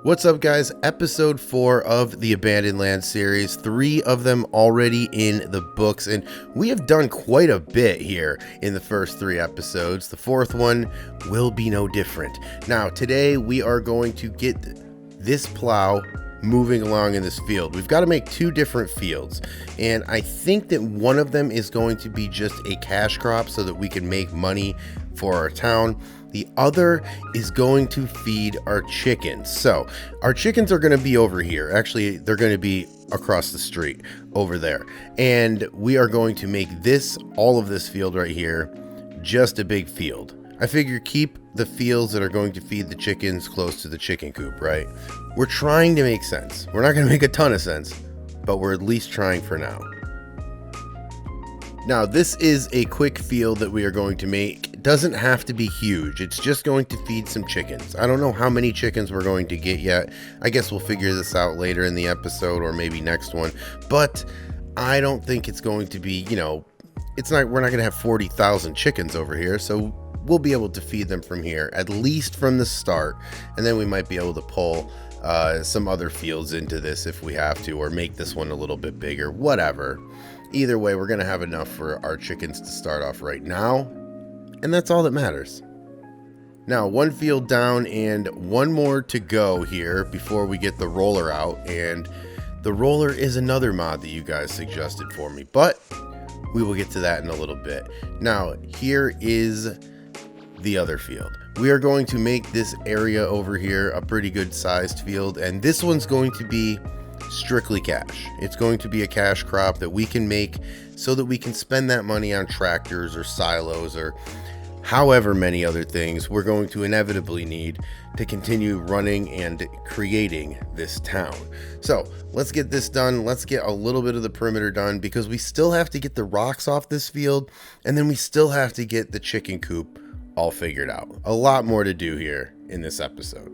What's up, guys? Episode 4 of the Abandoned Land series, 3 of them already in the books, and we have done quite a bit here in the first 3 episodes. The 4th one will be no different. Now, today we are going to get this plow moving along in this field. We've got to make 2 different fields, and I think that one of them is going to be just a cash crop so that we can make money for our town. The other is going to feed our chickens. So our chickens are going to be over here. Actually, they're going to be across the street over there. And we are going to make all of this field right here, just a big field. I figure keep the fields that are going to feed the chickens close to the chicken coop, right? We're trying to make sense. We're not going to make a ton of sense, but we're at least trying for now. Now, this is a quick field that we are going to make. It doesn't have to be huge. It's just going to feed some chickens. I don't know how many chickens we're going to get yet. I guess we'll figure this out later in the episode or maybe next one. But I don't think it's going to be, we're not going to have 40,000 chickens over here. So we'll be able to feed them from here, at least from the start. And then we might be able to pull some other fields into this if we have to, or make this one a little bit bigger, whatever. Either way, we're going to have enough for our chickens to start off right now, and that's all that matters. Now, 1 field down and 1 more to go here before we get the roller out, and the roller is another mod that you guys suggested for me, but we will get to that in a little bit. Now, here is the other field. We are going to make this area over here a pretty good sized field, and this one's going to be strictly cash. It's going to be a cash crop that we can make so that we can spend that money on tractors or silos or however many other things we're going to inevitably need to continue running and creating this town. So let's get this done. Let's get a little bit of the perimeter done, because we still have to get the rocks off this field, and then we still have to get the chicken coop all figured out. A lot more to do here in this episode.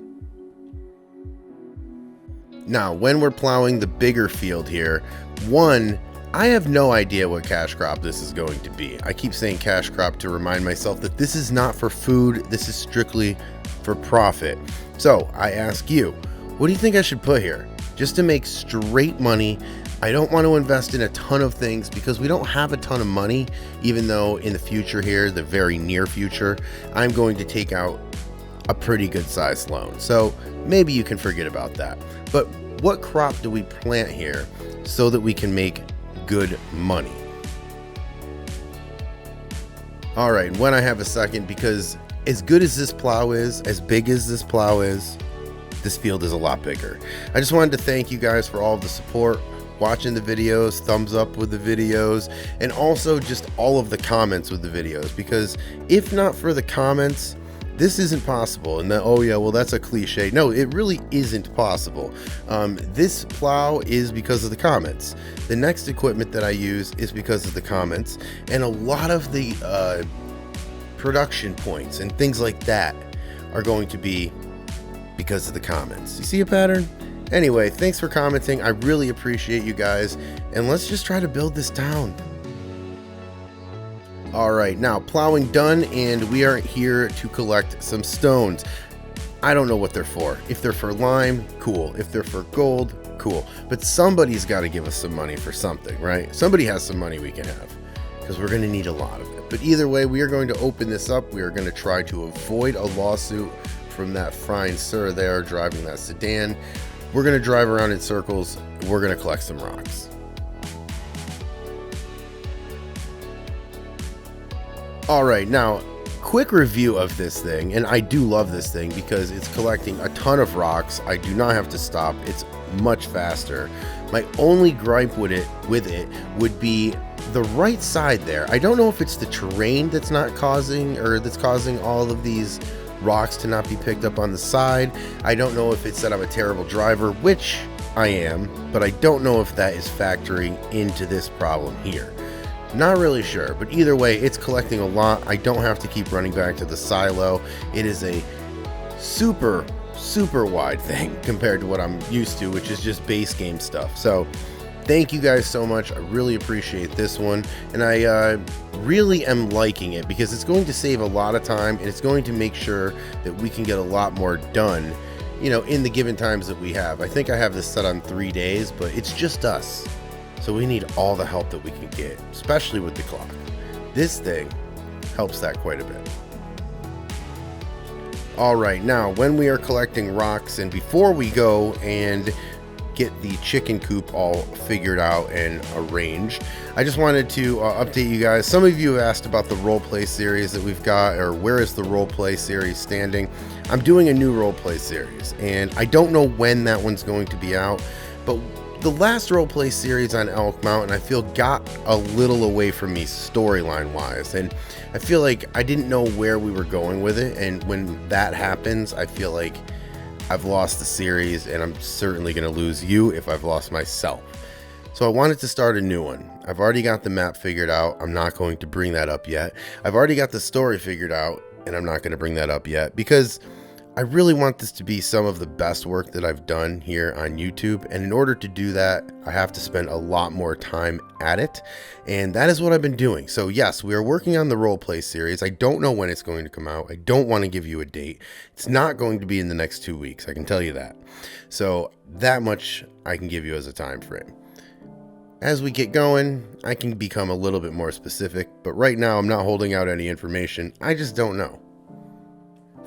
Now, when we're plowing the bigger field here, I have no idea what cash crop this is going to be. I keep saying cash crop to remind myself that this is not for food, this is strictly for profit. So I ask you, what do you think I should put here? Just to make straight money. I don't want to invest in a ton of things because we don't have a ton of money, even though in the future here, the very near future, I'm going to take out a pretty good sized loan. So maybe you can forget about that. But what crop do we plant here so that we can make good money? All right, when I have a second, because as good as this plow is, as big as this plow is, this field is a lot bigger. I just wanted to thank you guys for all of the support, watching the videos, thumbs up with the videos, and also just all of the comments with the videos, because if not for the comments, this isn't possible. And oh yeah, well, that's a cliche. No, it really isn't possible. This plow is because of the comments. The next equipment that I use is because of the comments, and a lot of the production points and things like that are going to be because of the comments. You see a pattern? Anyway, thanks for commenting. I really appreciate you guys, and let's just try to build this town. All right, now plowing done, and we are here to collect some stones. I don't know what they're for. If they're for lime, cool. If they're for gold, cool. But somebody's got to give us some money for something, right? Somebody has some money we can have, because we're going to need a lot of it. But either way, we are going to open this up. We are going to try to avoid a lawsuit from that fine sir there driving that sedan. We're going to drive around in circles. We're going to collect some rocks. All right, now quick review of this thing, and I do love this thing because it's collecting a ton of rocks. I do not have to stop. It's much faster. My only gripe with it would be the right side there. I don't know if it's the terrain that's causing all of these rocks to not be picked up on the side. I don't know if it's that I'm a terrible driver, which I am, but I don't know if that is factoring into this problem here. Not really sure, but either way, it's collecting a lot. I don't have to keep running back to the silo. It is a super wide thing compared to what I'm used to, which is just base game stuff. So thank you guys so much. I really appreciate this one, and I really am liking it because it's going to save a lot of time, and it's going to make sure that we can get a lot more done you know, in the given times that we have. I think I have this set on 3 days, but it's just us. So we need all the help that we can get, especially with the clock. This thing helps that quite a bit. All right, now when we are collecting rocks and before we go and get the chicken coop all figured out and arranged, I just wanted to update you guys. Some of you have asked about the roleplay series that we've got, or where is the roleplay series standing. I'm doing a new roleplay series, and I don't know when that one's going to be out, but the last roleplay series on Elk Mountain, I feel, got a little away from me storyline wise, and I feel like I didn't know where we were going with it, and when that happens, I feel like I've lost the series, and I'm certainly going to lose you if I've lost myself. So I wanted to start a new one. I've already got the map figured out. I'm not going to bring that up yet. I've already got the story figured out, and I'm not going to bring that up yet because I really want this to be some of the best work that I've done here on YouTube, and in order to do that, I have to spend a lot more time at it, and that is what I've been doing. So yes, we are working on the roleplay series. I don't know when it's going to come out. I don't want to give you a date. It's not going to be in the next 2 weeks, I can tell you that. So that much I can give you as a time frame. As we get going, I can become a little bit more specific, but right now I'm not holding out any information. I just don't know.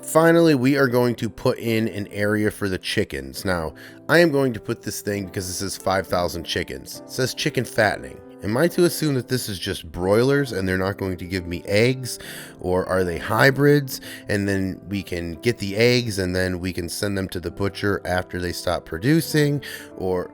Finally, we are going to put in an area for the chickens. Now, I am going to put this thing because this is 5,000 chickens. It says chicken fattening. Am I to assume that this is just broilers and they're not going to give me eggs? Or are they hybrids and then we can get the eggs and then we can send them to the butcher after they stop producing? Or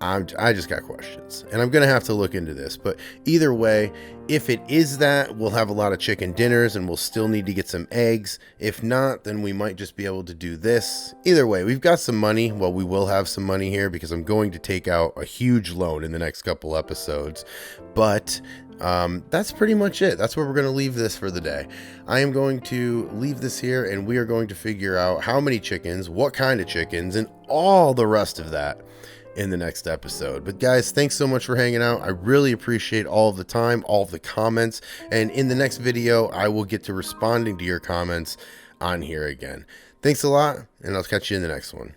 I just got questions, and I'm going to have to look into this. But either way, if it is that, we'll have a lot of chicken dinners and we'll still need to get some eggs. If not, then we might just be able to do this. Either way, we've got some money. Well, we will have some money here because I'm going to take out a huge loan in the next couple episodes. But that's pretty much it. That's where we're going to leave this for the day. I am going to leave this here, and we are going to figure out how many chickens, what kind of chickens, and all the rest of that in the next episode. But guys, thanks so much for hanging out. I really appreciate all of the time, all of the comments, and in the next video I will get to responding to your comments on here again. Thanks a lot, and I'll catch you in the next one.